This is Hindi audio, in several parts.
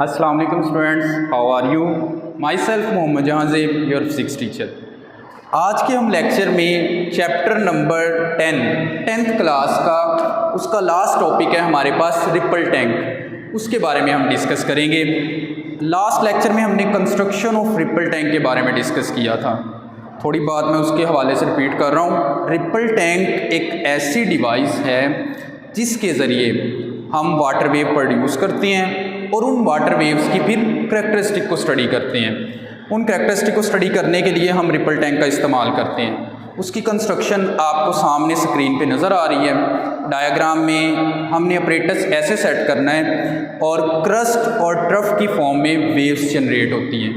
अस्सलाम वालेकुम students, how are you? My self Mohammad Jahanzeb, your physics teacher. आज के हम लेक्चर में चैप्टर नंबर 10th क्लास का उसका लास्ट टॉपिक है हमारे पास रिपल टैंक। उसके बारे में हम डिस्कस करेंगे। लास्ट लेक्चर में हमने कंस्ट्रक्शन ऑफ रिपल टैंक के बारे में डिस्कस किया था। थोड़ी बात मैं उसके हवाले से रिपीट कर रहा हूँ। रिपल टैंक एक ऐसी डिवाइस है जिसके ज़रिए हम वाटर वेव प्रोड्यूस करते हैं और उन वाटर वेव्स की फिर करैक्टरिस्टिक को स्टडी करते हैं। उन करैक्टरिस्टिक को स्टडी करने के लिए हम रिपल टैंक का इस्तेमाल करते हैं। उसकी कंस्ट्रक्शन आपको सामने स्क्रीन पे नज़र आ रही है। डायग्राम में हमने अपरेटस ऐसे सेट करना है और क्रस्ट और ट्रफ की फॉर्म में वेव्स जनरेट होती हैं।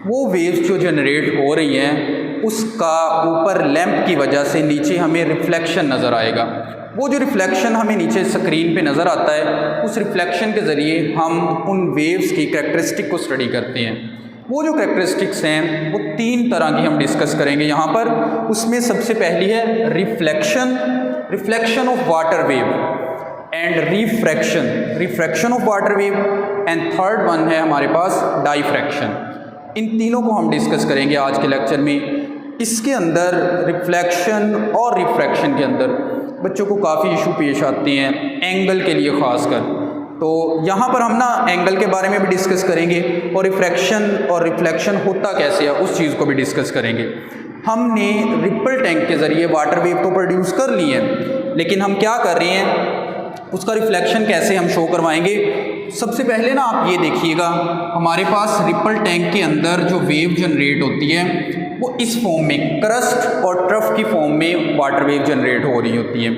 वो वेव्स जो जनरेट हो रही हैं उसका ऊपर लैंप की वजह से नीचे हमें रिफ्लेक्शन नज़र आएगा। वो जो रिफ्लेक्शन हमें नीचे स्क्रीन पे नज़र आता है, उस रिफ्लेक्शन के ज़रिए हम उन वेव्स की करैक्टरिस्टिक को स्टडी करते हैं। वो जो करैक्टरिस्टिक्स हैं वो 3 तरह की हम डिस्कस करेंगे यहाँ पर। उसमें सबसे पहली है reflection of water wave and refraction of water wave, and third one है हमारे पास डाइफ्रैक्शन। इन तीनों को हम डिस्कस करेंगे आज के लेक्चर में। इसके अंदर रिफ्लेक्शन और रिफ्रैक्शन के अंदर बच्चों को काफ़ी इशू पेश आते हैं, एंगल के लिए ख़ासकर। तो यहाँ पर हम एंगल के बारे में भी डिस्कस करेंगे और रिफ्रैक्शन और रिफ्लेक्शन होता कैसे है उस चीज़ को भी डिस्कस करेंगे। हमने रिपल टैंक के ज़रिए वाटर वेव तो प्रोड्यूस कर ली है, लेकिन हम क्या कर रहे हैं, उसका रिफ्लेक्शन कैसे हम शो करवाएंगे। सबसे पहले आप ये देखिएगा, हमारे पास रिपल टैंक के अंदर जो वेव जनरेट होती है वो इस फॉर्म में क्रस्ट और ट्रफ की फॉर्म में वाटर वेव जनरेट हो रही होती है।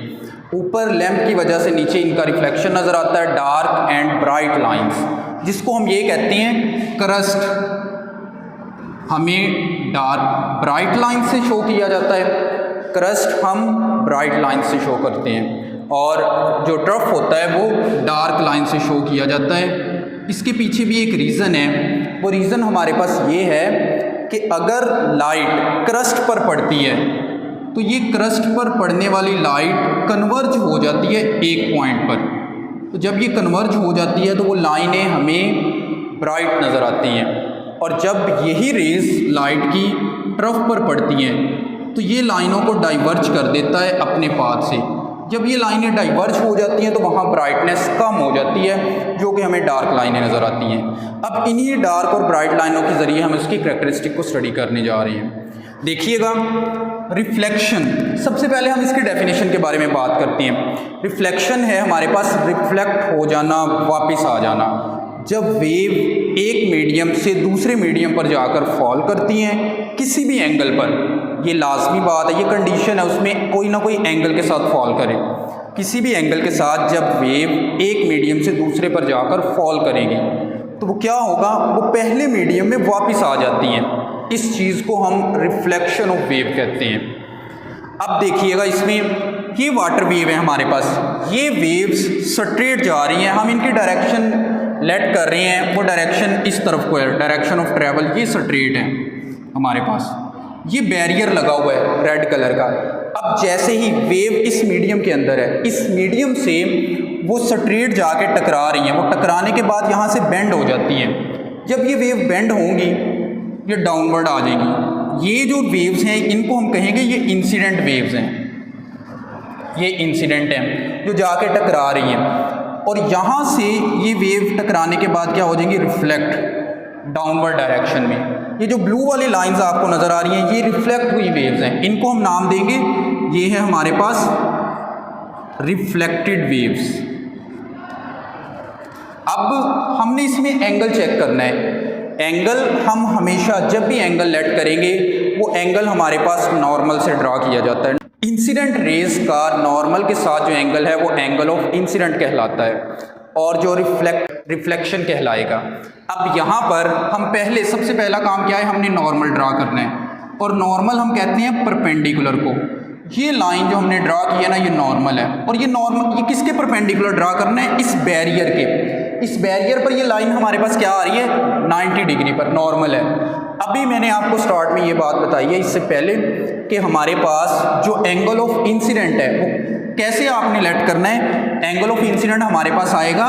ऊपर लैंप की वजह से नीचे इनका रिफ्लेक्शन नज़र आता है, डार्क एंड ब्राइट लाइंस, जिसको हम ये कहते हैं क्रस्ट हमें डार्क ब्राइट लाइन से शो किया जाता है, क्रस्ट हम ब्राइट लाइन से शो करते हैं, और जो ट्रफ होता है वो डार्क लाइन से शो किया जाता है। इसके पीछे भी एक रीज़न है। वो रीज़न हमारे पास ये है कि अगर लाइट क्रस्ट पर पड़ती है तो ये क्रस्ट पर पड़ने वाली लाइट कन्वर्ज हो जाती है एक पॉइंट पर। तो जब ये कन्वर्ज हो जाती है तो वो लाइनें हमें ब्राइट नज़र आती हैं, और जब यही रेज लाइट की ट्रफ पर पड़ती हैं तो ये लाइनों को डाइवर्ज कर देता है अपने पाथ से। जब ये लाइनें डाइवर्ज हो जाती हैं तो वहाँ ब्राइटनेस कम हो जाती है, जो कि हमें डार्क लाइनें नज़र आती हैं। अब इन्हीं डार्क और ब्राइट लाइनों के ज़रिए हम इसकी करैक्टरिस्टिक को स्टडी करने जा रहे हैं। देखिएगा, रिफ्लेक्शन, सबसे पहले हम इसकी डेफिनेशन के बारे में बात करते हैं। रिफ्लेक्शन है हमारे पास रिफ्लेक्ट हो जाना, वापस आ जाना। जब वेव एक मीडियम से दूसरे मीडियम पर जाकर फॉल करती हैं किसी भी एंगल पर, ये लाजमी बात है, ये कंडीशन है उसमें कोई ना कोई एंगल के साथ फॉल करे। किसी भी एंगल के साथ जब वेव एक मीडियम से दूसरे पर जाकर फॉल करेगी तो वो क्या होगा, वो पहले मीडियम में वापस आ जाती हैं। इस चीज़ को हम रिफ्लेक्शन ऑफ वेव कहते हैं। अब देखिएगा, इसमें ये वाटर वेव है हमारे पास, ये वेव्स स्ट्रेट जा रही हैं, हम इनकी डायरेक्शन लेट कर रहे हैं, वो डायरेक्शन इस तरफ को है, डायरेक्शन ऑफ ट्रैवल ये स्ट्रेट है हमारे पास। ये बैरियर लगा हुआ है रेड कलर का। अब जैसे ही वेव इस मीडियम के अंदर है, इस मीडियम से वो स्ट्रेट जाके टकरा रही हैं, वो टकराने के बाद यहाँ से बेंड हो जाती हैं। जब ये वेव बेंड होंगी ये डाउनवर्ड आ जाएगी। ये जो वेव्स हैं इनको हम कहेंगे ये इंसिडेंट वेव्स हैं, ये इंसिडेंट हैं जो जाके टकरा रही हैं, और यहाँ से ये वेव टकराने के बाद क्या हो जाएंगी, रिफ्लेक्ट डाउनवर्ड डायरेक्शन में। ये जो ब्लू वाली लाइंस आपको नज़र आ रही हैं ये रिफ्लेक्ट हुई वेव्स हैं, इनको हम नाम देंगे, ये है हमारे पास रिफ्लेक्टेड वेव्स। अब हमने इसमें एंगल चेक करना है। एंगल हम हमेशा जब भी एंगल लेट करेंगे वो एंगल हमारे पास नॉर्मल से ड्रा किया जाता है। इंसिडेंट रेज का नॉर्मल के साथ जो एंगल है वो एंगल ऑफ इंसिडेंट कहलाता है, और जो रिफ्लेक्शन कहलाएगा। अब यहाँ पर हम सबसे पहला काम क्या है, हमने नॉर्मल ड्रा करना है, और नॉर्मल हम कहते हैं परपेंडिकुलर को। ये लाइन जो हमने ड्रा की है ना ये नॉर्मल है, और ये नॉर्मल ये किसके परपेंडिकुलर ड्रा करना है, इस बैरियर के। इस बैरियर पर ये लाइन हमारे पास क्या आ रही है, 90 डिग्री पर नॉर्मल है। अभी मैंने आपको स्टार्ट में ये बात बताई है इससे पहले कि हमारे पास जो एंगल ऑफ इंसिडेंट है वो कैसे आपने लेट करना है। एंगल ऑफ इंसिडेंट हमारे पास आएगा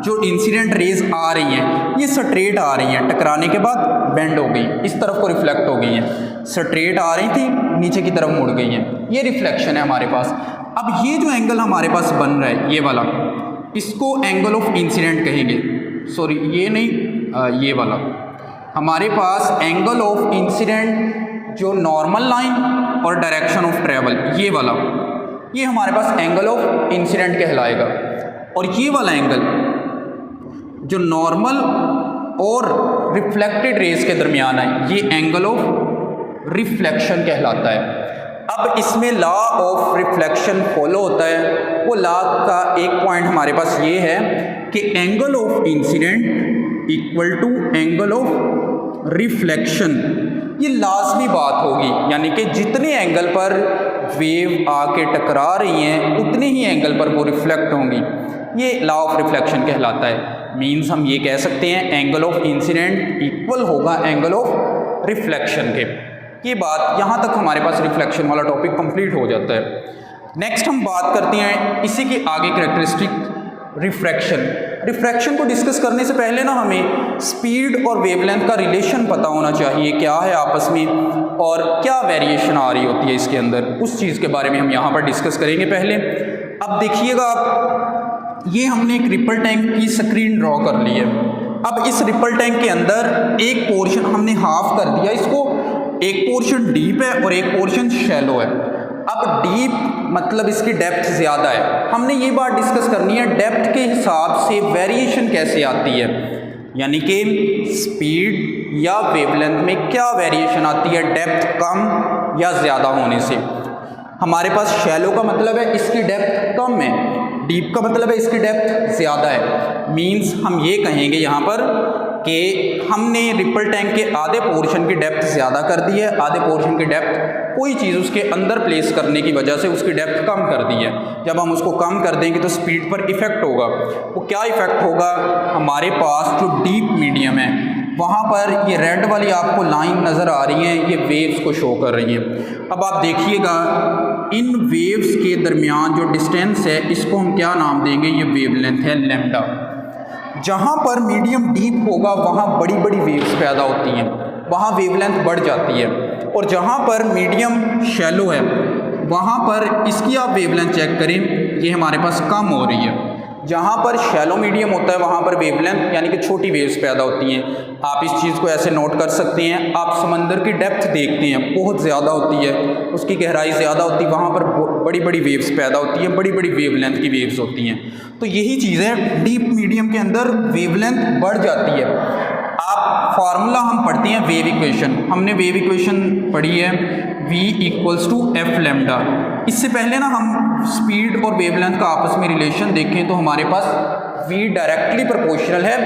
जो इंसिडेंट रेज आ रही हैं ये स्ट्रेट आ रही हैं, टकराने के बाद बेंड हो गई, इस तरफ को रिफ्लेक्ट हो गई हैं, स्ट्रेट आ रही थी नीचे की तरफ मुड़ गई हैं, ये रिफ्लेक्शन है हमारे पास। अब ये जो एंगल हमारे पास बन रहा है ये वाला, इसको एंगल ऑफ इंसिडेंट कहेंगे, सॉरी ये नहीं ये वाला, हमारे पास एंगल ऑफ इंसिडेंट जो नॉर्मल लाइन और डायरेक्शन ऑफ ट्रेवल ये वाला, ये हमारे पास एंगल ऑफ इंसिडेंट कहलाएगा। और ये वाला एंगल जो नॉर्मल और रिफ्लेक्टेड रेज के दरमियान है ये एंगल ऑफ रिफ्लेक्शन कहलाता है। अब इसमें लॉ ऑफ रिफ्लेक्शन फॉलो होता है, वो लॉ का एक पॉइंट हमारे पास ये है कि angle of incidence equal to angle of reflection, ये लाजमी बात होगी, यानी कि जितने एंगल पर वेव आके टकरा रही हैं उतने ही एंगल पर वो रिफ्लेक्ट होंगी, ये लॉ ऑफ रिफ्लेक्शन कहलाता है। मीन्स हम ये कह सकते हैं एंगल ऑफ इंसिडेंट इक्वल होगा एंगल ऑफ रिफ्लेक्शन के। ये बात यहाँ तक हमारे पास रिफ्लेक्शन वाला टॉपिक कंप्लीट हो जाता है। नेक्स्ट हम बात करते हैं इसी के आगे कैरेक्टरिस्टिक रिफ्रैक्शन। रिफ्रैक्शन को डिस्कस करने से पहले ना हमें स्पीड और वेवलेंथ का रिलेशन पता होना चाहिए, क्या है आपस में और क्या वेरिएशन आ रही होती है इसके अंदर, उस चीज़ के बारे में हम यहाँ पर डिस्कस करेंगे पहले। अब देखिएगा आप, ये हमने एक रिपल टैंक की स्क्रीन ड्रॉ कर ली है। अब इस रिपल टैंक के अंदर एक पोर्शन हमने हाफ कर दिया इसको, एक पोर्शन डीप है और एक पोर्शन शैलो है। अब डीप मतलब इसकी डेप्थ ज़्यादा है, हमने ये बात डिस्कस करनी है डेप्थ के हिसाब से वेरिएशन कैसे आती है, यानी कि स्पीड या वेवलेंथ में क्या वेरिएशन आती है डेप्थ कम या ज़्यादा होने से। हमारे पास शैलो का मतलब है इसकी डेप्थ कम है, डीप का मतलब है इसकी डेप्थ ज़्यादा है। मीन्स हम ये कहेंगे यहाँ पर कि हमने रिपल टैंक के आधे पोर्शन की डेप्थ ज़्यादा कर दी है, आधे पोर्शन की डेप्थ कोई चीज़ उसके अंदर प्लेस करने की वजह से उसकी डेप्थ कम कर दी है। जब हम उसको कम कर देंगे तो स्पीड पर इफ़ेक्ट होगा। वो क्या इफ़ेक्ट होगा, हमारे पास जो डीप मीडियम है वहाँ पर ये रेड वाली आपको लाइन नज़र आ रही है, ये वेव्स को शो कर रही है। अब आप देखिएगा इन वेव्स के दरमियान जो डिस्टेंस है इसको हम क्या नाम देंगे, ये वेवलेंथ है लैम्डा। जहाँ पर मीडियम डीप होगा वहाँ बड़ी बड़ी वेव्स पैदा होती हैं, वहाँ वेवलेंथ बढ़ जाती है, और जहाँ पर मीडियम शैलो है वहाँ पर इसकी आप वेवलेंथ चेक करें, ये हमारे पास कम हो रही है। जहाँ पर शैलो मीडियम होता है वहाँ पर वेवलेंथ यानी कि छोटी वेव्स पैदा होती हैं। आप इस चीज़ को ऐसे नोट कर सकते हैं, आप समंदर की डेप्थ देखते हैं बहुत ज़्यादा होती है, उसकी गहराई ज़्यादा होती है, वहाँ पर बड़ी बड़ी वेव्स पैदा होती हैं, बड़ी बड़ी वेवलेंथ की वेव्स होती हैं। तो यही चीज़ें डीप मीडियम के अंदर वेवलेंथ बढ़ जाती है। आप फार्मूला हम पढ़ते हैं वेव इक्वेशन, हमने वेव इक्वेशन पढ़ी है v equals to F lambda. इससे पहले ना हम स्पीड और वेवलेंथ का आपस में रिलेशन देखें तो हमारे पास v डायरेक्टली प्रोपोर्शनल है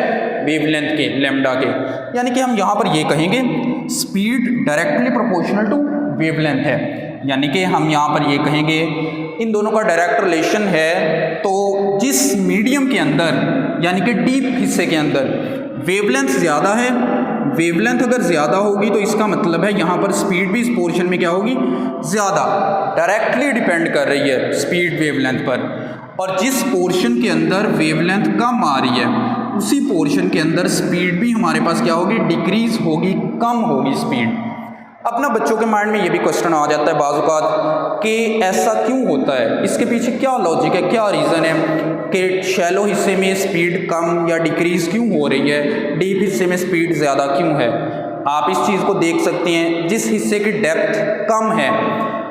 वेवलेंथ के लैम्डा के, यानी कि हम यहाँ पर ये कहेंगे speed directly proportional to wavelength है, यानी कि हम यहाँ पर ये कहेंगे इन दोनों का डायरेक्ट रिलेशन है। तो जिस मीडियम के अंदर यानी कि डीप हिस्से के अंदर वेवलेंथ ज़्यादा है, वेवलेंथ अगर ज़्यादा होगी तो इसका मतलब है यहाँ पर स्पीड भी इस पोर्शन में क्या होगी, ज़्यादा, डायरेक्टली डिपेंड कर रही है स्पीड वेवलेंथ पर। और जिस पोर्शन के अंदर वेवलेंथ कम आ रही है उसी पोर्शन के अंदर स्पीड भी हमारे पास क्या होगी, डिक्रीज होगी, कम होगी स्पीड। अपना बच्चों के माइंड में ये भी क्वेश्चन आ जाता है बाज़ कि ऐसा क्यों होता है, इसके पीछे क्या लॉजिक है, क्या रीज़न है कि शैलो हिस्से में स्पीड कम या डिक्रीज़ क्यों हो रही है, डीप हिस्से में स्पीड ज़्यादा क्यों है। आप इस चीज़ को देख सकते हैं, जिस हिस्से की डेप्थ कम है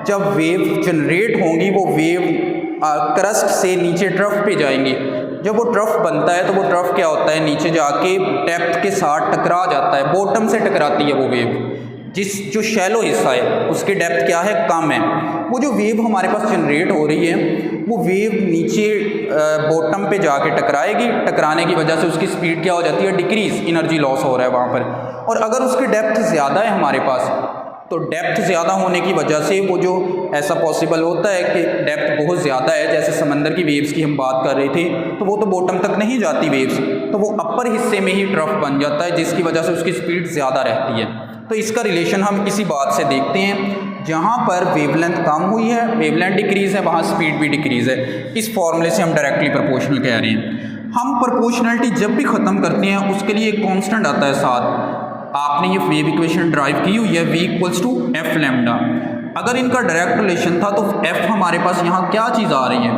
जब वेव जनरेट होंगी वो वेव क्रस्ट से नीचे ट्रफ पे जाएंगी। जब वो ट्रफ बनता है तो वो ट्रफ क्या होता है, नीचे जाके डेप्थ के साथ टकरा जाता है, बॉटम से टकराती है वो वेव। जो शैलो हिस्सा है उसकी डेप्थ क्या है, कम है। वो जो वेव हमारे पास जनरेट हो रही है वो वेव नीचे बॉटम पे जाके टकराएगी, टकराने की वजह से उसकी स्पीड क्या हो जाती है, डिक्रीज, एनर्जी लॉस हो रहा है वहाँ पर। और अगर उसकी डेप्थ ज़्यादा है हमारे पास तो डेप्थ ज़्यादा होने की वजह से वो जो ऐसा पॉसिबल होता है कि डेप्थ बहुत ज़्यादा है, जैसे समंदर की वेव्स की हम बात कर रहे थे, तो वो तो बॉटम तक नहीं जाती वेव्स, तो वो अपर हिस्से में ही ट्रफ बन जाता है जिसकी वजह से उसकी स्पीड ज़्यादा रहती है। तो इसका रिलेशन हम इसी बात से देखते हैं, जहाँ पर वेवलेंथ कम हुई है, वेवलेंथ डिक्रीज़ है, वहाँ स्पीड भी डिक्रीज़ है। इस फॉर्मूले से हम डायरेक्टली प्रोपोर्शनल कह रहे हैं। हम प्रोपोर्शनलिटी जब भी ख़त्म करते हैं उसके लिए एक कांस्टेंट आता है साथ। आपने ये वेव इक्वेशन ड्राइव की हुई है v equals to F lambda. अगर इनका डायरेक्ट रिलेशन था तो f हमारे पास यहाँ क्या चीज़ आ रही है,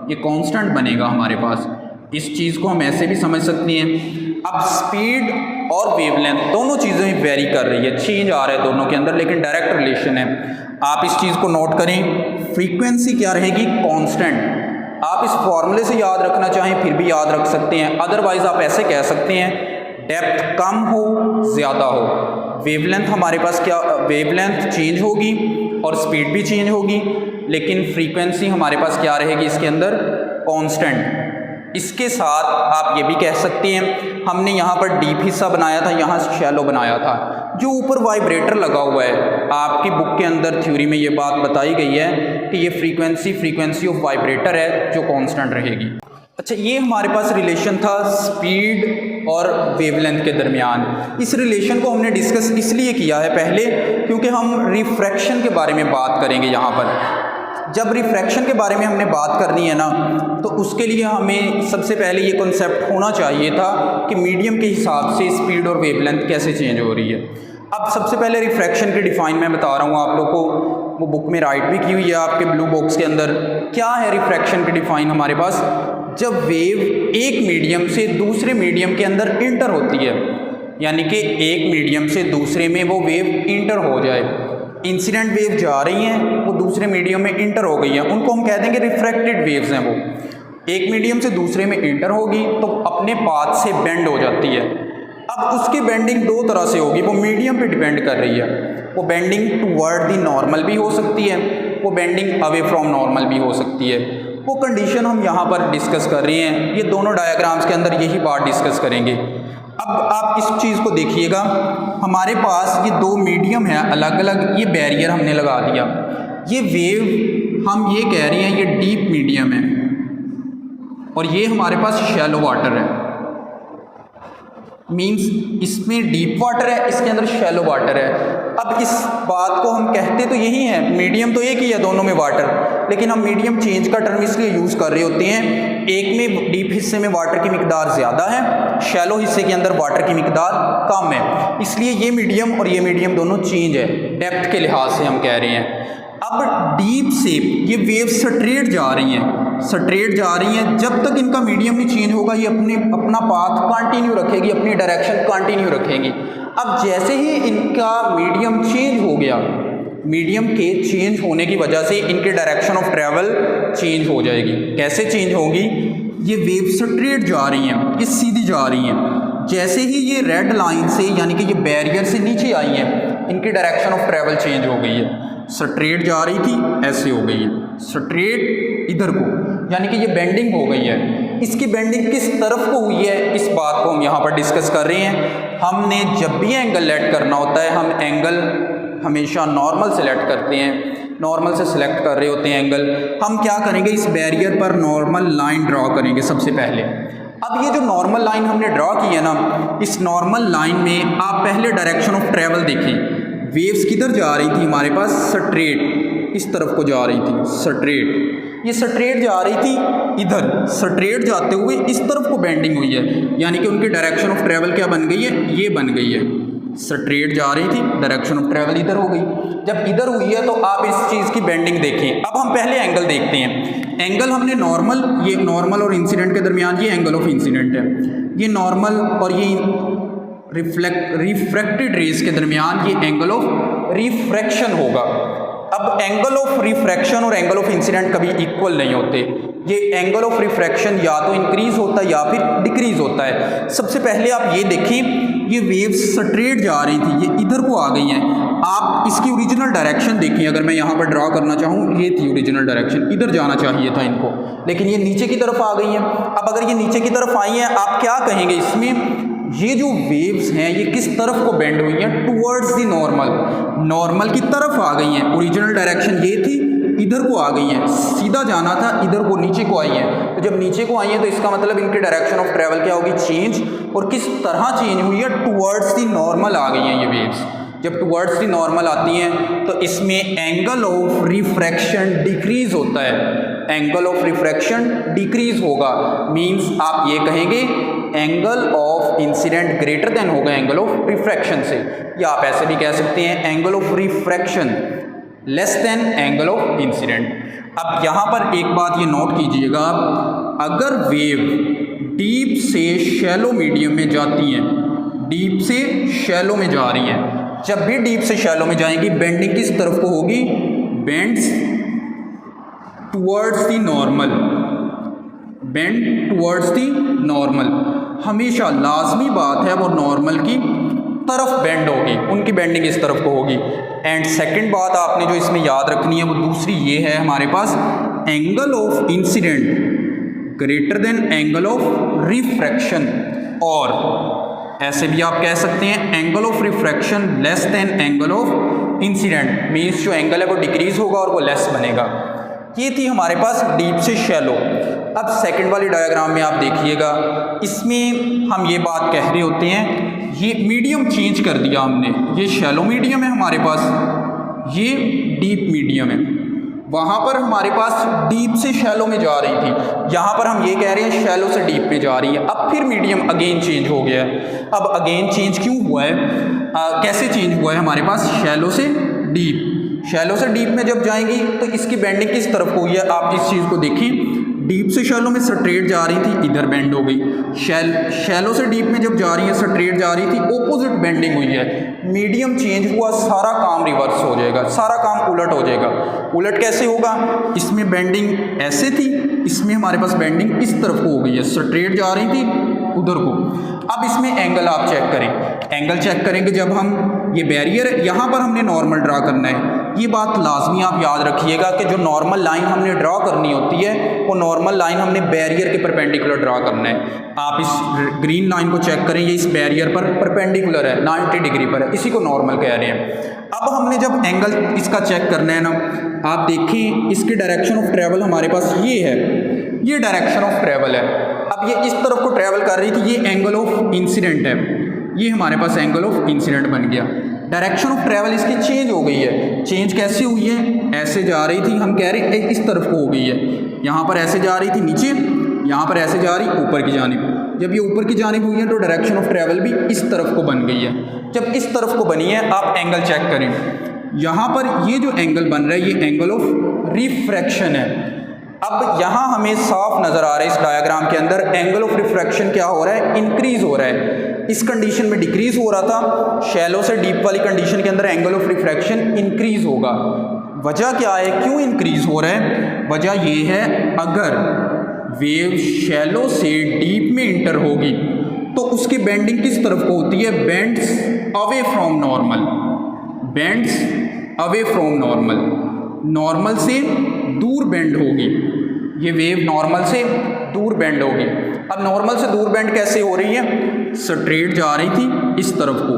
ये कांस्टेंट बनेगा हमारे पास। इस चीज़ को हम ऐसे भी समझ सकते हैं। अब स्पीड और वेवलेंथ दोनों चीज़ें वेरी कर रही है, चेंज आ रहा है दोनों के अंदर, लेकिन डायरेक्ट रिलेशन है। आप इस चीज़ को नोट करें, फ्रीक्वेंसी क्या रहेगी, कांस्टेंट। आप इस फॉर्मूले से याद रखना चाहें फिर भी याद रख सकते हैं, अदरवाइज आप ऐसे कह सकते हैं डेप्थ कम हो ज़्यादा हो, वेवलेंथ हमारे पास क्या, वेवलेंथ चेंज होगी और स्पीड भी चेंज होगी, लेकिन फ्रीक्वेंसी हमारे पास क्या रहेगी इसके अंदर, कांस्टेंट। इसके साथ आप ये भी कह सकते हैं हमने यहाँ पर डीप हिस्सा बनाया था, यहाँ शैलो बनाया था। जो ऊपर वाइब्रेटर लगा हुआ है, आपकी बुक के अंदर थ्योरी में ये बात बताई गई है कि ये फ्रीक्वेंसी ऑफ वाइब्रेटर है जो कांस्टेंट रहेगी। अच्छा, ये हमारे पास रिलेशन था स्पीड और वेवलेंथ के दरमियान। इस रिलेशन को हमने डिस्कस इसलिए किया है पहले क्योंकि हम रिफ्रैक्शन के बारे में बात करेंगे। यहाँ पर जब रिफ्रैक्शन के बारे में हमने बात करनी है ना, तो उसके लिए हमें सबसे पहले ये कॉन्सेप्ट होना चाहिए था कि मीडियम के हिसाब से स्पीड और वेवलेंथ कैसे चेंज हो रही है। अब सबसे पहले रिफ्रैक्शन की डिफ़ाइन मैं बता रहा हूँ आप लोग को, वो बुक में राइट भी की हुई है आपके ब्लू बॉक्स के अंदर। क्या है रिफ्रैक्शन की डिफ़ाइन हमारे पास, जब वेव एक मीडियम से दूसरे मीडियम के अंदर इंटर होती है, यानी कि एक मीडियम से दूसरे में वो वेव इंटर हो जाए। इंसिडेंट वेव जा रही हैं, वो दूसरे मीडियम में इंटर हो गई हैं, उनको हम कह देंगे रिफ्रैक्टेड वेव्स हैं। वो एक मीडियम से दूसरे में इंटर होगी तो अपने पाथ से बेंड हो जाती है। अब उसकी बेंडिंग दो तरह से होगी, वो मीडियम पे डिपेंड कर रही है। वो बेंडिंग टुवर्ड दी नॉर्मल भी हो सकती है, वो बेंडिंग अवे फ्रॉम नॉर्मल भी हो सकती है। वो कंडीशन हम यहाँ पर डिस्कस कर रहे हैं, ये दोनों डायग्राम्स के अंदर यही बात डिस्कस करेंगे। अब आप इस चीज़ को देखिएगा, हमारे पास ये दो मीडियम है अलग अलग, ये बैरियर हमने लगा दिया। ये वेव हम ये कह रहे हैं ये डीप मीडियम है और ये हमारे पास शैलो वाटर है। मींस इसमें डीप वाटर है, इसके अंदर शैलो वाटर है। अब इस बात को हम कहते तो यही है, मीडियम तो एक ही है दोनों में वाटर, लेकिन हम मीडियम चेंज का टर्म इसलिए यूज़ कर रहे होते हैं, एक में डीप हिस्से में वाटर की मिकदार ज़्यादा है, शैलो हिस्से के अंदर वाटर की मिकदार कम है, इसलिए ये मीडियम और ये मीडियम दोनों चेंज है डेप्थ के लिहाज से हम कह रहे हैं। अब डीप से ये वेव स्ट्रेट जा रही हैं, स्ट्रेट जा रही हैं, जब तक इनका मीडियम नहीं चेंज होगा ये अपना पाथ कंटिन्यू रखेगी, अपनी डायरेक्शन कंटिन्यू रखेंगी। अब जैसे ही इनका मीडियम चेंज हो गया, मीडियम के चेंज होने की वजह से इनके डायरेक्शन ऑफ ट्रैवल चेंज हो जाएगी। कैसे चेंज होगी, ये वेव स्ट्रेट जा रही हैं, ये सीधी जा रही हैं। जैसे ही ये रेड लाइन से यानी कि ये बैरियर से नीचे आई हैं, इनकी डायरेक्शन ऑफ ट्रैवल चेंज हो गई है। स्ट्रेट जा रही थी ऐसे हो गई है, स्ट्रेट इधर को, यानी कि ये बेंडिंग हो गई है। इसकी बेंडिंग किस तरफ को हुई है, इस बात को हम यहाँ पर डिस्कस कर रहे हैं। हमने जब भी एंगल लेट करना होता है, हम एंगल हमेशा नॉर्मल सेलेक्ट करते हैं, नॉर्मल से सिलेक्ट कर रहे होते हैं एंगल। हम क्या करेंगे, इस बैरियर पर नॉर्मल लाइन ड्रॉ करेंगे सबसे पहले। अब ये जो नॉर्मल लाइन हमने ड्रॉ की है ना, इस नॉर्मल लाइन में आप पहले डायरेक्शन ऑफ ट्रैवल देखें। वेव्स किधर जा रही थी हमारे पास, स्ट्रेट, इस तरफ को जा रही थी, स्ट्रेट। ये स्ट्रेट जा रही थी इधर, स्ट्रेट जाते हुए इस तरफ को बेंडिंग हुई है, यानी कि उनकी डायरेक्शन ऑफ ट्रैवल क्या बन गई है, ये बन गई है। स्ट्रेट जा रही थी, डायरेक्शन ऑफ ट्रैवल इधर हो गई। जब इधर हुई है तो आप इस चीज़ की बेंडिंग देखें। अब हम पहले एंगल देखते हैं। एंगल हमने नॉर्मल, ये नॉर्मल और इंसिडेंट के दरमियान ये एंगल ऑफ इंसिडेंट है, ये नॉर्मल और ये रिफ्रैक्टेड रेज के दरमियान ये एंगल ऑफ रिफ्रैक्शन होगा। अब एंगल ऑफ रिफ्रैक्शन और एंगल ऑफ इंसिडेंट कभी इक्वल नहीं होते। ये एंगल ऑफ रिफ्रैक्शन या तो इंक्रीज होता है या फिर डिक्रीज होता है। सबसे पहले आप ये देखें, ये वेव्स स्ट्रेट जा रही थी, ये इधर को आ गई हैं। आप इसकी ओरिजिनल डायरेक्शन देखें, अगर मैं यहाँ पर ड्रॉ करना चाहूँ, ये थी ओरिजिनल डायरेक्शन, इधर जाना चाहिए था इनको, लेकिन ये नीचे की तरफ आ गई हैं। अब अगर ये नीचे की तरफ आई हैं, आप क्या कहेंगे इसमें, ये जो वेव्स हैं ये किस तरफ को बेंड हुई हैं, टुवर्ड्स दी नॉर्मल, नॉर्मल की तरफ आ गई हैं। ओरिजिनल डायरेक्शन ये थी, इधर को आ गई हैं, सीधा जाना था, इधर को नीचे को आई हैं। तो जब नीचे को आई हैं तो इसका मतलब इनकी डायरेक्शन ऑफ ट्रैवल क्या होगी, चेंज। और किस तरह चेंज हुई है, टुवर्ड्स दी नॉर्मल आ गई हैं ये वेव्स। जब टुवर्ड्स दी नॉर्मल आती हैं तो इसमें एंगल ऑफ रिफ्रैक्शन डिक्रीज होता है। एंगल ऑफ रिफ्रैक्शन डिक्रीज होगा, मींस आप ये कहेंगे angle of incidence greater then होगा एंगल ऑफ रिफ्रैक्शन से, या आप ऐसे भी कह सकते हैं angle of refraction less than angle of incident. अब यहाँ पर एक बात ये नोट कीजिएगा, अगर वेव डीप से शैलो मीडियम में जाती हैं, डीप से शैलो में जा रही हैं, जब भी डीप से शैलो में जाएंगी बेंडिंग किस तरफ को होगी, bends towards the normal, bend towards the normal, हमेशा लाजमी बात है वो नॉर्मल की तरफ बेंड होगी, उनकी बेंडिंग इस तरफ को होगी। एंड सेकंड बात आपने जो इसमें याद रखनी है वो दूसरी ये है हमारे पास, angle of incidence greater than angle of refraction, और ऐसे भी आप कह सकते हैं angle of refraction less than angle of incidence, means जो एंगल है वो डिक्रीज होगा और वो लेस बनेगा। ये थी हमारे पास डीप से शैलो। अब सेकंड वाली डायग्राम में आप देखिएगा, इसमें हम ये बात कह रहे होते हैं, ये मीडियम चेंज कर दिया हमने, ये शैलो मीडियम है हमारे पास, ये डीप मीडियम है, वहाँ पर हमारे पास डीप से शैलो में जा रही थी, यहाँ पर हम ये कह रहे हैं शैलो से डीप में जा रही है। अब फिर मीडियम अगेन चेंज हो गया है। अब अगेन चेंज क्यों हुआ है, कैसे चेंज हुआ है हमारे पास, शैलो से डीप, शैलो से डीप में जब जाएंगी तो इसकी बेंडिंग किस तरफ हुई है, आप इस चीज़ को देखिए, डीप से शैलो में स्ट्रेट जा रही थी, इधर बेंड हो गई, शैलो से डीप में जब जा रही है स्ट्रेट जा रही थी, ऑपोजिट बेंडिंग हुई है। मीडियम चेंज हुआ, सारा काम रिवर्स हो जाएगा, सारा काम उलट हो जाएगा। उलट कैसे होगा, इसमें बेंडिंग ऐसे थी, इसमें हमारे पास बेंडिंग इस तरफ को हो गई है, स्ट्रेट जा रही थी उधर को। अब इसमें एंगल आप चेक करें, एंगल चेक करेंगे जब हम, ये बैरियर है, यहाँ पर हमने नॉर्मल ड्रा करना है। ये बात लाजमी आप याद रखिएगा कि जो नॉर्मल लाइन हमने ड्रा करनी होती है वो नॉर्मल लाइन हमने बैरियर के परपेंडिकुलर ड्रा करना है। आप इस ग्रीन लाइन को चेक करें, ये इस बैरियर पर परपेंडिकुलर है, 90 डिग्री पर है, इसी को नॉर्मल कह रहे हैं। अब हमने जब एंगल इसका चेक करना है ना, आप देखें इसकी डायरेक्शन ऑफ ट्रेवल हमारे पास ये है, ये डायरेक्शन ऑफ ट्रेवल है। अब ये इस तरफ को ट्रेवल कर रही थी, ये एंगल ऑफ इंसिडेंट है, ये हमारे पास एंगल ऑफ इंसिडेंट बन गया। डायरेक्शन ऑफ ट्रैवल इसकी चेंज हो गई है। चेंज कैसे हुई है, ऐसे जा रही थी, हम कह रहे हैं इस तरफ को हो गई है, यहाँ पर ऐसे जा रही थी नीचे, यहाँ पर ऐसे जा रही ऊपर की जानिब। जब ये ऊपर की जानिब हुई है तो डायरेक्शन ऑफ ट्रैवल भी इस तरफ को बन गई है। जब इस तरफ को बनी है, आप एंगल चेक करें, यहाँ पर ये जो एंगल बन रहा है ये एंगल ऑफ रिफ्रैक्शन है। अब यहाँ हमें साफ नज़र आ रहा है इस डायग्राम के अंदर एंगल ऑफ रिफ्रैक्शन क्या हो रहा है, इंक्रीज हो रहा है। इस कंडीशन में डिक्रीज हो रहा था, शैलो से डीप वाली कंडीशन के अंदर एंगल ऑफ रिफ्रैक्शन इंक्रीज होगा। वजह क्या है, क्यों इंक्रीज हो रहा है, वजह ये है अगर वेव शैलो से डीप में इंटर होगी तो उसकी बेंडिंग किस तरफ को होती है, bends away from normal, bends away from normal, normal से दूर बेंड होगी। ये वेव नॉर्मल से दूर बेंड होगी। अब नॉर्मल से दूर बेंड कैसे हो रही है, स्ट्रेट जा रही थी इस तरफ को।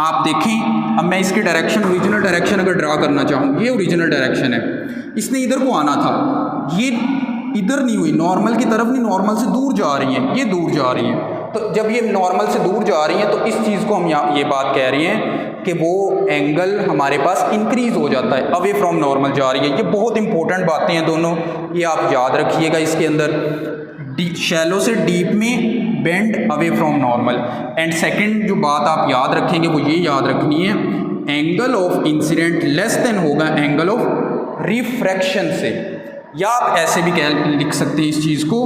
आप देखें, अब मैं इसकी डायरेक्शन, ओरिजिनल डायरेक्शन अगर ड्रा करना चाहूँ, ये ओरिजिनल डायरेक्शन है, इसने इधर को आना था, ये इधर नहीं हुई, नॉर्मल की तरफ नहीं, नॉर्मल से दूर जा रही है, ये दूर जा रही है। तो जब ये नॉर्मल से दूर जा रही हैं तो इस चीज़ को हम ये बात कह रहे हैं कि वो एंगल हमारे पास इंक्रीज हो जाता है, अवे फ्रॉम नॉर्मल जा रही है। ये बहुत इंपॉर्टेंट बातें हैं दोनों, ये आप याद रखिएगा इसके अंदर, शैलो से डीप में bend away from normal. And second जो बात आप याद रखेंगे वो ये याद रखनी है, angle of incident less than होगा एंगल ऑफ रिफ्रैक्शन से, या आप ऐसे भी लिख सकते हैं इस चीज़ को,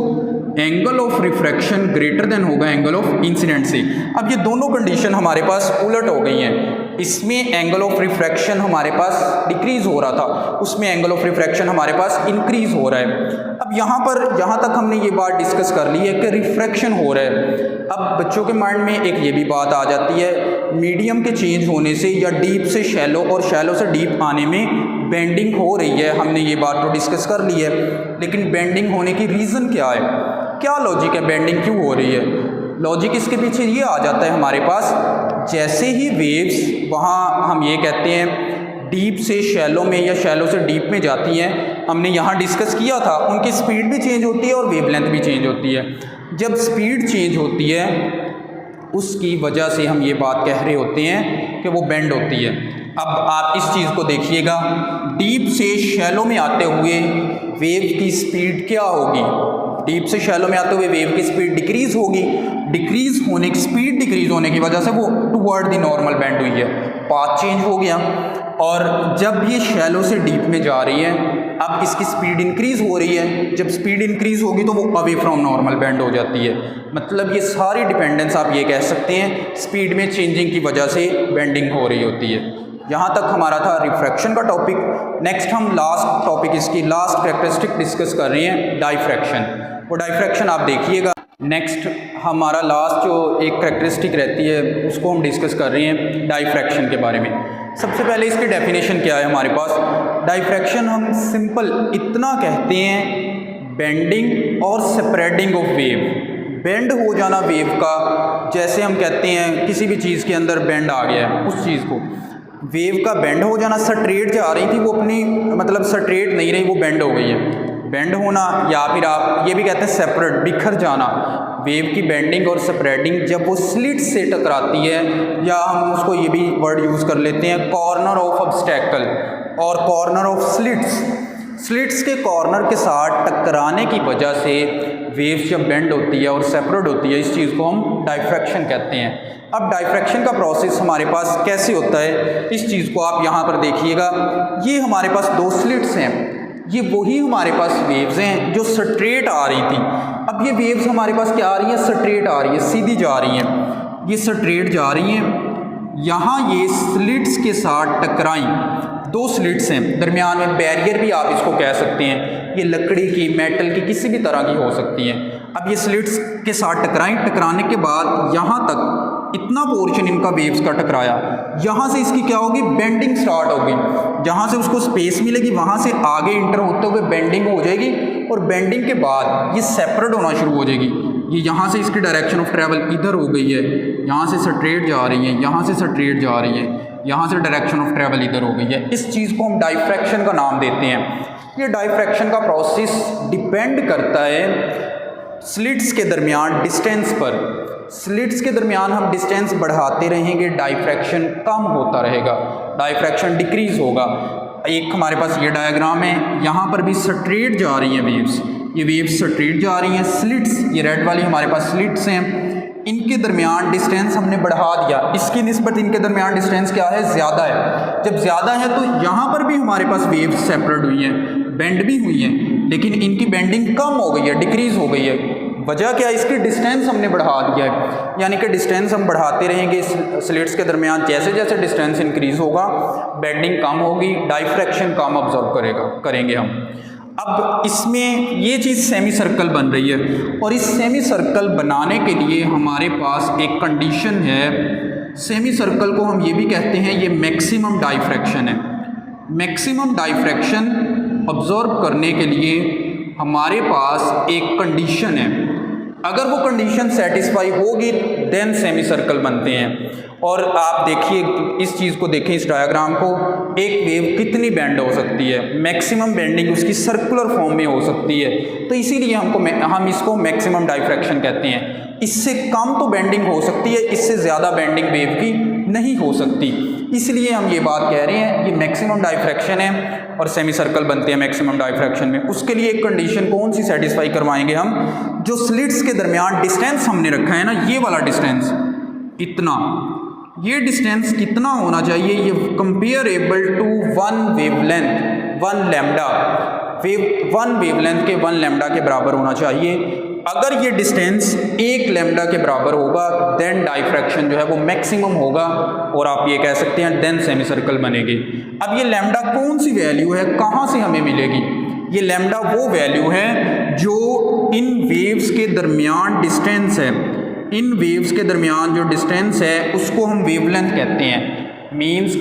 angle of refraction greater than होगा एंगल ऑफ इंसिडेंट से। अब ये दोनों कंडीशन हमारे पास उलट हो गई हैं, इसमें एंगल ऑफ रिफ्रैक्शन हमारे पास डिक्रीज हो रहा था, उसमें एंगल ऑफ रिफ्रैक्शन हमारे पास इंक्रीज हो रहा है। अब यहाँ तक हमने ये बात डिस्कस कर ली है कि रिफ्रैक्शन हो रहा है। अब बच्चों के माइंड में एक ये भी बात आ जाती है, मीडियम के चेंज होने से या डीप से शैलो और शैलो से डीप आने में बेंडिंग हो रही है, हमने ये बात तो डिस्कस कर ली है, लेकिन बेंडिंग होने की रीज़न क्या है, क्या लॉजिक है, बेंडिंग क्यों हो रही है। लॉजिक इसके पीछे ये आ जाता है हमारे पास, जैसे ही वेव्स वहाँ हम ये कहते हैं डीप से शैलो में या शैलो से डीप में जाती हैं, हमने यहाँ डिस्कस किया था, उनकी स्पीड भी चेंज होती है और वेवलेंथ भी चेंज होती है। जब स्पीड चेंज होती है उसकी वजह से हम ये बात कह रहे होते हैं कि वो बेंड होती है। अब आप इस चीज़ को देखिएगा, डीप से शैलो में आते हुए वेव की स्पीड क्या होगी? डीप से शैलो में आते हुए वेव की स्पीड डिक्रीज़ होगी। स्पीड डिक्रीज़ होने की वजह से वो टुवर्ड द नॉर्मल बेंड हुई है, पाथ चेंज हो गया। और जब ये शैलो से डीप में जा रही है, अब इसकी स्पीड इंक्रीज़ हो रही है। जब स्पीड इंक्रीज़ होगी तो वो अवे फ्रॉम नॉर्मल बेंड हो जाती है। मतलब ये सारी डिपेंडेंस आप ये कह सकते हैं स्पीड में चेंजिंग की वजह से बेंडिंग हो रही होती है। यहाँ तक हमारा था रिफ्रैक्शन का टॉपिक। नेक्स्ट हम लास्ट टॉपिक, इसकी लास्ट कैरेक्टरिस्टिक डिस्कस कर रहे हैं, डाइफ्रैक्शन। वो डाइफ्रैक्शन आप देखिएगा। नेक्स्ट हमारा लास्ट जो एक कैरेक्टरिस्टिक रहती है उसको हम डिस्कस कर रहे हैं डाइफ्रैक्शन के बारे में। सबसे पहले इसकी डेफिनेशन क्या है हमारे पास? डाइफ्रैक्शन हम सिंपल इतना कहते हैं, बेंडिंग और स्प्रेडिंग ऑफ वेव। बेंड हो जाना वेव का, जैसे हम कहते हैं किसी भी चीज़ के अंदर बेंड आ गया है, उस चीज़ को वेव का बेंड हो जाना। स्ट्रेट जा रही थी वो अपनी, मतलब स्ट्रेट नहीं रही, वो बेंड हो गई है। बेंड होना, या फिर आप ये भी कहते हैं सेपरेट, बिखर जाना। वेव की बेंडिंग और स्प्रेडिंग जब वो स्लिट से टकराती है, या हम उसको ये भी वर्ड यूज़ कर लेते हैं कॉर्नर ऑफ ऑब्स्टेकल और कॉर्नर ऑफ स्लिट्स के कॉर्नर के साथ टकराने की वजह से वेव जब बेंड होती है और सेपरेट होती है, इस चीज़ को हम डाइफ्रैक्शन कहते हैं। अब डाइफ्रैक्शन का प्रोसेस हमारे पास कैसे होता है, इस चीज़ को आप यहाँ पर देखिएगा। ये हमारे पास दो स्लिट्स हैं, ये वही हमारे पास वेव्स हैं जो स्ट्रेट आ रही थी। अब ये वेव्स हमारे पास क्या आ रही है? स्ट्रेट आ रही है, सीधी जा रही हैं, ये स्ट्रेट जा रही हैं। यहाँ ये स्लिट्स के साथ टकराई, दो स्लिट्स हैं, दरमियान में बैरियर भी आप इसको कह सकते हैं। ये लकड़ी की, मेटल की, किसी भी तरह की हो सकती है। अब ये स्लिट्स के साथ टकराई, टकराने के बाद यहाँ तक इतना पोर्शन इनका वेव्स का टकराया, यहाँ से इसकी क्या होगी? बेंडिंग स्टार्ट होगी। जहाँ से उसको स्पेस मिलेगी वहाँ से आगे इंटर होते हुए बेंडिंग हो जाएगी, और बेंडिंग के बाद ये सेपरेट होना शुरू हो जाएगी। ये यहाँ से इसकी डायरेक्शन ऑफ ट्रैवल इधर हो गई है, यहाँ से स्ट्रेट जा रही है, यहाँ से स्ट्रेट जा रही है, यहाँ से डायरेक्शन ऑफ ट्रैवल इधर हो गई है। इस चीज़ को हम डाइफ्रैक्शन का नाम देते हैं। ये डाइफ्रैक्शन का प्रोसेस डिपेंड करता है स्लिट्स के दरमियान डिस्टेंस पर। स्लिट्स के दरमियान हम डिस्टेंस बढ़ाते रहेंगे, डाइफ्रैक्शन कम होता रहेगा, डाइफ्रैक्शन डिक्रीज़ होगा। एक हमारे पास ये डायग्राम है, यहाँ पर भी स्ट्रेट जा रही हैं वेव्स, ये वेव्स स्ट्रेट जा रही हैं। स्लिट्स, ये रेड वाली हमारे पास स्लिट्स हैं, इनके दरमियान डिस्टेंस हमने बढ़ा दिया, इसकी निस्बत इनके दरमियान डिस्टेंस क्या है? ज़्यादा है। जब ज़्यादा है तो यहाँ पर भी हमारे पास वेव्स सेपरेट हुई हैं, बेंड भी हुई हैं, लेकिन इनकी बेंडिंग कम हो गई है, डिक्रीज़ हो गई है। वजह क्या है? इसकी डिस्टेंस हमने बढ़ा दिया है, यानी कि डिस्टेंस हम बढ़ाते रहेंगे स्लिट्स के दरमियान। जैसे जैसे डिस्टेंस इंक्रीज़ होगा बेंडिंग कम होगी, डाइफ्रैक्शन कम ऑब्जर्व करेंगे हम। अब इसमें ये चीज़ सेमी सर्कल बन रही है, और इस सेमी सर्कल बनाने के लिए हमारे पास एक कंडीशन है। सेमी सर्कल को हम ये भी कहते हैं, ये मैक्सिमम डाइफ्रैक्शन है। मैक्सिमम डाइफ्रैक्शन ऑब्जर्व करने के लिए हमारे पास एक कंडीशन है, अगर वो कंडीशन सेटिस्फाई होगी देन सेमी सर्कल बनते हैं। और आप देखिए, इस चीज़ को देखें, इस डायग्राम को, एक वेव कितनी बेंड हो सकती है? मैक्सिमम बेंडिंग उसकी सर्कुलर फॉर्म में हो सकती है, तो इसीलिए हम इसको मैक्सिमम डाइफ्रैक्शन कहते हैं। इससे कम तो बेंडिंग हो सकती है, इससे ज़्यादा बेंडिंग वेव की नहीं हो सकती, इसलिए हम ये बात कह रहे हैं ये मैक्सिमम डाइफ्रैक्शन है और सेमी सर्कल बनते हैं मैक्सिमम डाइफ्रैक्शन में। उसके लिए एक कंडीशन कौन सी सेटिस्फाई करवाएंगे हम? जो स्लिट्स के दरमियान डिस्टेंस हमने रखा है ना, ये वाला डिस्टेंस इतना, ये डिस्टेंस कितना होना चाहिए? ये comparable to one wavelength, one lambda, one wavelength के 1 लैम्डा के बराबर होना चाहिए। अगर ये डिस्टेंस 1 लैम्डा के बराबर होगा देन डाइफ्रैक्शन जो है वो मैक्सिमम होगा, और आप ये कह सकते हैं देन सेमी सर्कल बनेगी। अब ये लैम्डा कौन सी वैल्यू है, कहाँ से हमें मिलेगी? ये लैम्डा वो वैल्यू है जो इन वेव्स के दरमियान डिस्टेंस है, इन वेव्स के दरमियान जो डिस्टेंस है उसको हम वेवलेंथ कहते हैं। मीन्स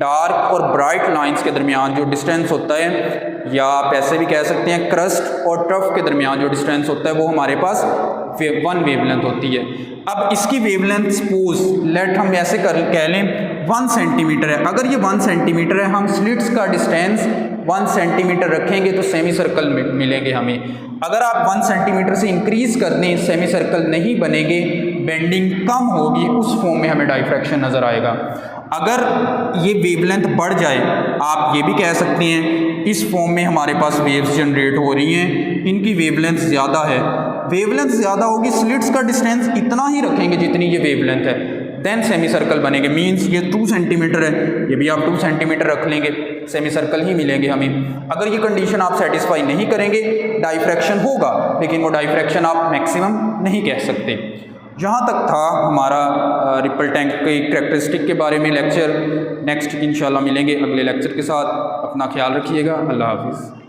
डार्क और ब्राइट लाइंस के दरमियान जो डिस्टेंस होता है, या आप ऐसे भी कह सकते हैं क्रस्ट और ट्रफ के दरमियान जो डिस्टेंस होता है, वो हमारे पास 1 वेवलेंथ होती है। अब इसकी वेवलेंथ सपोज लेट हम ऐसे कह लें 1 सेंटीमीटर है। अगर ये 1 सेंटीमीटर है, हम स्लिट्स का डिस्टेंस 1 सेंटीमीटर रखेंगे तो सेमी सर्कल मिलेंगे हमें। अगर आप 1 सेंटीमीटर से इंक्रीज़ कर दें, सेमी सर्कल नहीं बनेंगे, बेंडिंग कम होगी, उस फॉर्म में हमें डाइफ्रैक्शन नज़र आएगा। अगर ये वेवलेंथ बढ़ जाए, आप ये भी कह सकते हैं इस फॉर्म में हमारे पास वेव्स जनरेट हो रही हैं, इनकी वेवलेंथ ज़्यादा है। वेवलेंथ ज़्यादा होगी, स्लिट्स का डिस्टेंस इतना ही रखेंगे जितनी ये वेवलेंथ है, देन सेमी सर्कल बनेंगे। मीन्स ये 2 सेंटीमीटर है, ये भी आप 2 सेंटीमीटर रख लेंगे, सेमी सर्कल ही मिलेंगे हमें। अगर ये कंडीशन आप सेटिस्फाई नहीं करेंगे, डाइफ्रैक्शन होगा, लेकिन वो डाइफ्रैक्शन आप मैक्सिमम नहीं कह सकते। यहाँ तक था हमारा रिपल टैंक के कैरेक्टरिस्टिक के बारे में लेक्चर। नेक्स्ट इंशाल्लाह मिलेंगे अगले लेक्चर के साथ। अपना ख्याल रखिएगा। अल्लाह हाफिज़।